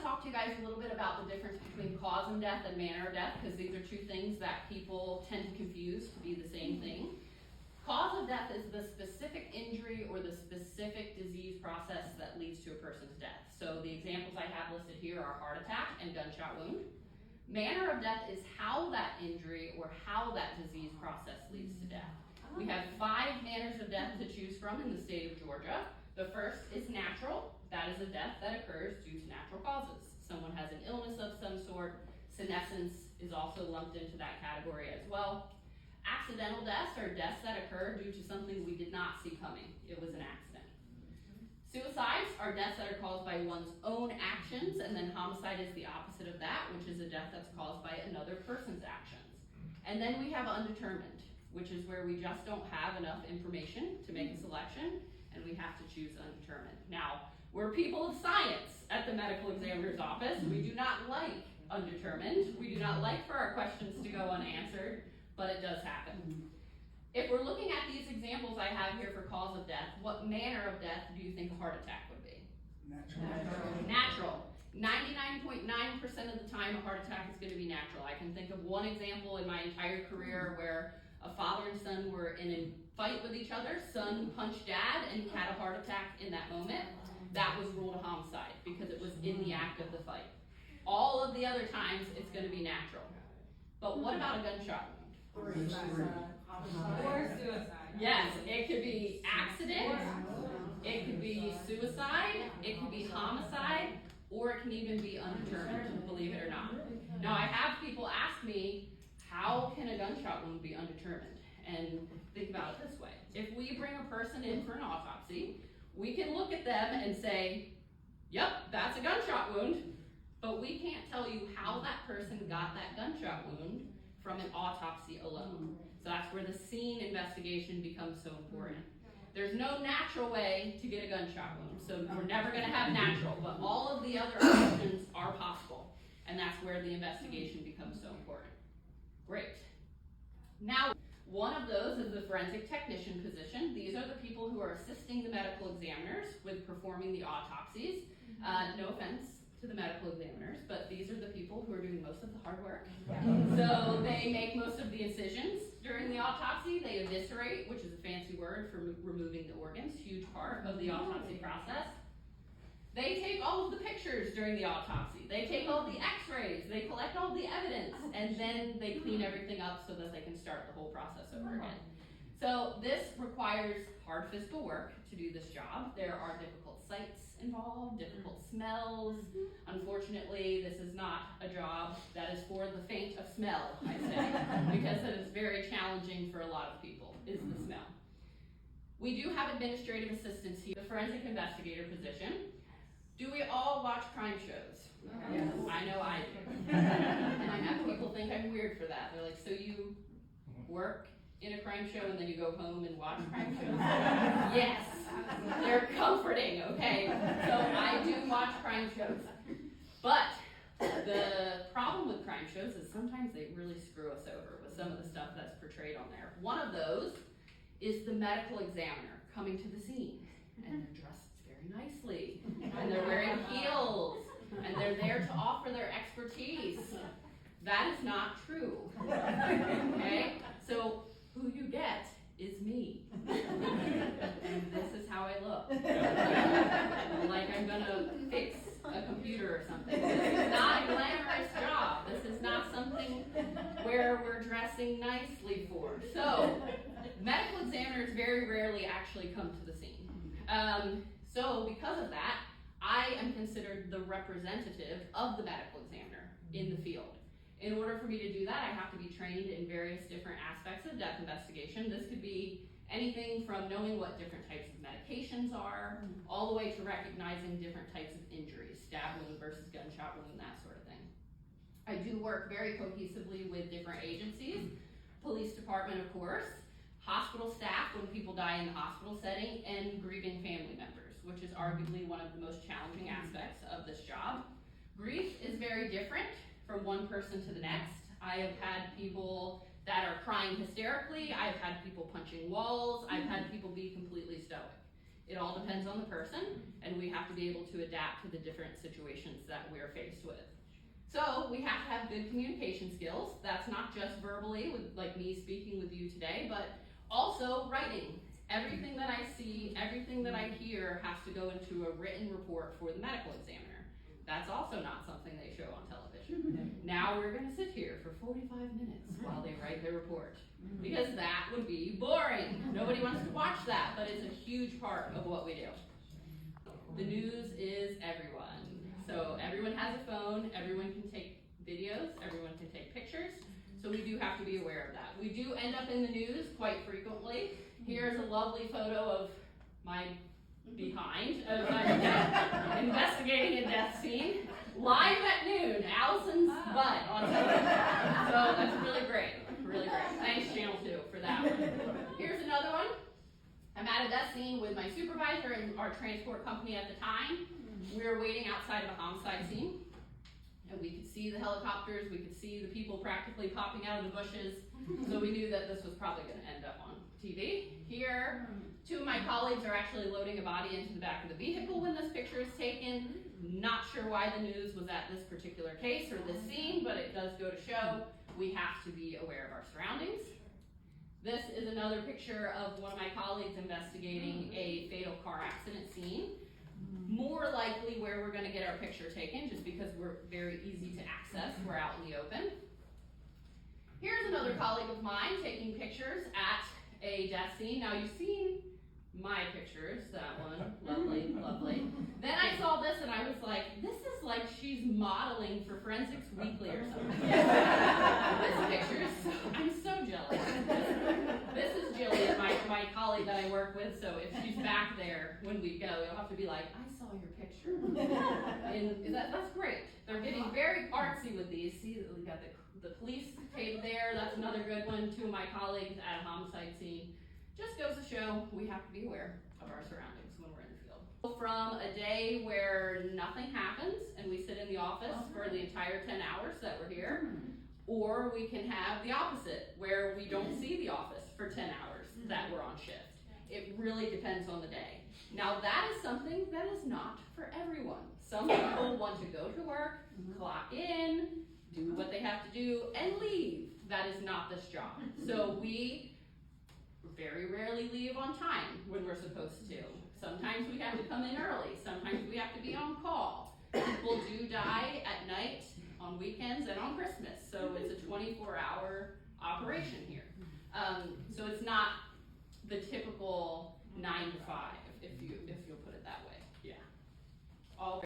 talk to you guys a little bit about the difference between cause of death and manner of death, because these are two things that people tend to confuse to be the same thing. Cause of death is the specific injury or the specific disease process that leads to a person's death. So the examples I have listed here are heart attack and gunshot wound. Manner of death is how that injury or how that disease process leads to death. We have 5 manners of death to choose from in the state of Georgia. The first is natural. That is a death that occurs due to natural causes. Someone has an illness of some sort. Senescence is also lumped into that category as well. Accidental deaths are deaths that occur due to something we did not see coming. It was an accident. Suicides are deaths that are caused by one's own actions, and then homicide is the opposite of that, which is a death that's caused by another person's actions. And then we have undetermined, which is where we just don't have enough information to make a selection, and we have to choose undetermined. Now, we're people of science at the medical examiner's office. We do not like undetermined. We do not like for our questions to go unanswered, but it does happen. If we're looking at these examples I have here for cause of death, what manner of death do you think a heart attack would be? Natural. 99.9% of the time, a heart attack is going to be natural. I can think of one example in my entire career where a father and son were in a fight with each other. Son punched dad and he had a heart attack in that moment. That was ruled a homicide because it was in the act of the fight. All of the other times, it's going to be natural. But what about a gunshot wound? Or suicide. Yes, it could be accident, it could be suicide, it could be homicide, or it can even be undetermined, believe it or not. Now, I have people ask me, how can a gunshot wound be undetermined? And think about it this way. If we bring a person in for an autopsy, we can look at them and say, yep, that's a gunshot wound, but we can't tell you how that person got that gunshot wound from an autopsy alone. So that's where the scene investigation becomes so important. There's no natural way to get a gunshot wound, so we're never going to have natural, but all of the other options are possible, and that's where the investigation becomes so important. Great. Now, one of those is the forensic technician position. These are the people who are assisting the medical examiners with performing the autopsies. No offense to the medical examiners, but these are the people who are doing most of the hard work. So they make most of the incisions during the autopsy. They eviscerate, which is a fancy word for removing the organs, huge part of the autopsy process. They take all of the pictures during the autopsy. They take all the x-rays, they collect all the evidence, and then they clean everything up so that they can start the whole process over again. So this requires hard physical work to do this job. There are difficult sites involved, difficult smells. Unfortunately, this is not a job that is for the faint of smell, I say, because it is very challenging for a lot of people, is the smell. We do have administrative assistants here, the forensic investigator position. Do we all watch crime shows? Yes. I know I do. And I have people think I'm weird for that. They're like, so you work in a crime show and then you go home and watch crime shows? Yes, they're comforting, okay? So I do watch crime shows. But the problem with crime shows is sometimes they really screw us over with some of the stuff that's portrayed on there. One of those is the medical examiner coming to the scene, and they're dressed very nicely, and they're wearing heels, and they're there to offer their expertise. That is not true, okay? So who you get is me. And this is how I look. Like I'm gonna fix a computer or something. This is not a glamorous job. This is not something where we're dressing nicely for. So medical examiners very rarely actually come to the scene. So because of that, I am considered the representative of the medical examiner in the field. In order for me to do that, I have to be trained in various different aspects of death investigation. This could be anything from knowing what different types of medications are, all the way to recognizing different types of injuries, stab wound versus gunshot wound, that sort of thing. I do work very cohesively with different agencies, police department, of course, hospital staff when people die in the hospital setting, and grieving family members, which is arguably one of the most challenging aspects of this job. Grief is very different from one person to the next. I have had people that are crying hysterically. I've had people punching walls. I've had people be completely stoic. It all depends on the person, and we have to be able to adapt to the different situations that we're faced with. So we have to have good communication skills. That's not just verbally, with like me speaking with you today, but also writing. Everything that I see, everything that I hear has to go into a written report for the medical examiner. That's also not something they show on television. Now we're gonna sit here for 45 minutes while they write their report, because that would be boring. Nobody wants to watch that, but it's a huge part of what we do. The news is everyone. So everyone has a phone, everyone can take videos, everyone can take pictures. So we do have to be aware of that. We do end up in the news quite frequently. Here's a lovely photo of my behind as I'm investigating a death scene. Live at noon, Allison's butt on television. So that's really great, really great. Thanks Channel 2 for that one. Here's another one. I'm at a death scene with my supervisor and our transport company at the time. We were waiting outside of a homicide scene, and we could see the helicopters, we could see the people practically popping out of the bushes, so we knew that this was probably going to end up on TV. Here, two of my colleagues are actually loading a body into the back of the vehicle when this picture is taken. Not sure why the news was at this particular case or this scene, but it does go to show we have to be aware of our surroundings. This is another picture of one of my colleagues investigating a fatal car accident scene. More likely where we're going to get our picture taken, just because we're very easy to access. We're out in the open. Here's another colleague of mine taking pictures at a death scene. Now you've seen my pictures, that one, lovely, lovely. Then I saw this and I was like, this is like she's modeling for Forensics Weekly or something. This picture is so, I'm so jealous. This is Jillian, my colleague that I work with, so if she's back there when we go, you'll have to be like, I saw your picture. And that's great. They're getting very artsy with these. See, we got the police tape there, that's another good one. Two of my colleagues at a homicide scene. Just goes to show we have to be aware of our surroundings when we're in the field. From a day where nothing happens and we sit in the office for the entire 10 hours that we're here, or we can have the opposite where we don't see the office for 10 hours that we're on shift. It really depends on the day. Now that is something that is not for everyone. Some people want to go to work, clock in, do what they have to do, and leave. That is not this job. So we very rarely leave on time when we're supposed to. Sometimes we have to come in early. Sometimes we have to be on call. People do die at night, on weekends, and on Christmas. So it's a 24-hour operation here. So it's not the typical 9 to 5, if you'll put it that way. Yeah. All